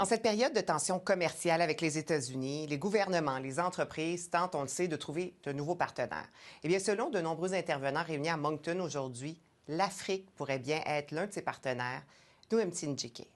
En cette période de tension commerciale avec les États-Unis, les gouvernements, les entreprises tentent, on le sait, de trouver de nouveaux partenaires. Eh bien, selon de nombreux intervenants réunis à Moncton aujourd'hui, l'Afrique pourrait bien être l'un de ces partenaires. Noam Tindjike.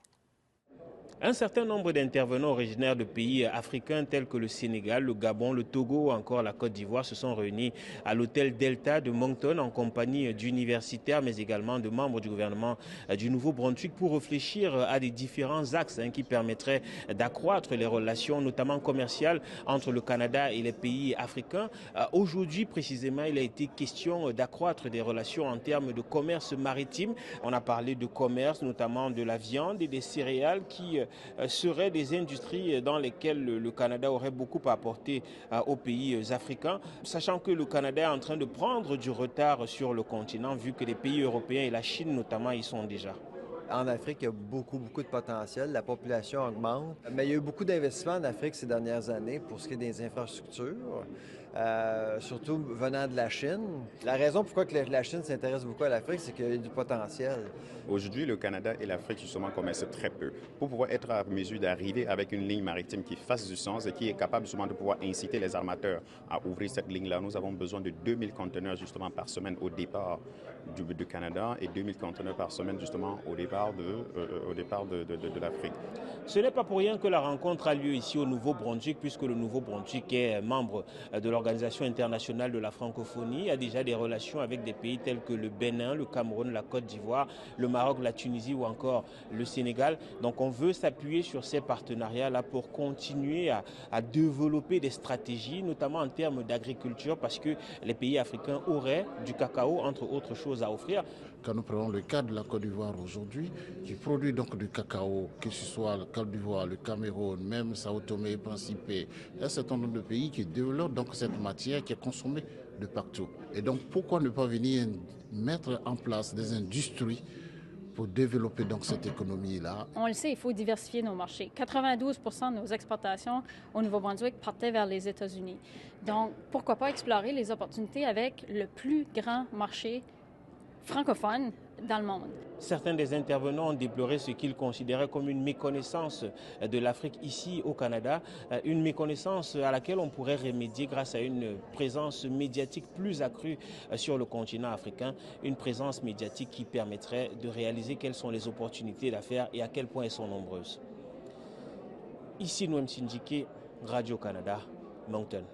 Un certain nombre d'intervenants originaires de pays africains tels que le Sénégal, le Gabon, le Togo ou encore la Côte d'Ivoire se sont réunis à l'hôtel Delta de Moncton en compagnie d'universitaires mais également de membres du gouvernement du Nouveau-Brunswick pour réfléchir à des différents axes qui permettraient d'accroître les relations notamment commerciales entre le Canada et les pays africains. Aujourd'hui précisément, il a été question d'accroître des relations en termes de commerce maritime. On a parlé de commerce, notamment de la viande et des céréales qui seraient des industries dans lesquelles le Canada aurait beaucoup à apporter aux pays africains, sachant que le Canada est en train de prendre du retard sur le continent, vu que les pays européens et la Chine notamment y sont déjà. En Afrique, il y a beaucoup de potentiel. La population augmente. Mais il y a eu beaucoup d'investissements en Afrique ces dernières années pour ce qui est des infrastructures, surtout venant de la Chine. La raison pourquoi que la Chine s'intéresse beaucoup à l'Afrique, c'est qu'il y a du potentiel. Aujourd'hui, le Canada et l'Afrique, justement, commercent très peu. Pour pouvoir être à mesure d'arriver avec une ligne maritime qui fasse du sens et qui est capable, justement, de pouvoir inciter les armateurs à ouvrir cette ligne-là, nous avons besoin de 2000 conteneurs, justement, par semaine au départ du Canada et 2000 conteneurs par semaine, justement, au départ de l'Afrique. Ce n'est pas pour rien que la rencontre a lieu ici au Nouveau-Brunswick, puisque le Nouveau-Brunswick est membre de l'Organisation internationale de la francophonie, a déjà des relations avec des pays tels que le Bénin, le Cameroun, la Côte d'Ivoire, le Maroc, la Tunisie ou encore le Sénégal. Donc on veut s'appuyer sur ces partenariats-là pour continuer à développer des stratégies, notamment en termes d'agriculture, parce que les pays africains auraient du cacao, entre autres choses, à offrir. Quand nous prenons le cas de la Côte d'Ivoire aujourd'hui, qui produit donc du cacao, que ce soit la Côte d'Ivoire, le Cameroun, même Sao Tomé et Principe, il y a un certain nombre de pays qui développent donc cette matière qui est consommée de partout. Et donc pourquoi ne pas venir mettre en place des industries pour développer donc cette économie-là? On le sait, il faut diversifier nos marchés. 92% de nos exportations au Nouveau-Brunswick partaient vers les États-Unis. Donc pourquoi pas explorer les opportunités avec le plus grand marché francophone dans le monde. Certains des intervenants ont déploré ce qu'ils considéraient comme une méconnaissance de l'Afrique ici au Canada, une méconnaissance à laquelle on pourrait remédier grâce à une présence médiatique plus accrue sur le continent africain, une présence médiatique qui permettrait de réaliser quelles sont les opportunités d'affaires et à quel point elles sont nombreuses. Ici Noam Tindjike, Radio-Canada, Moncton.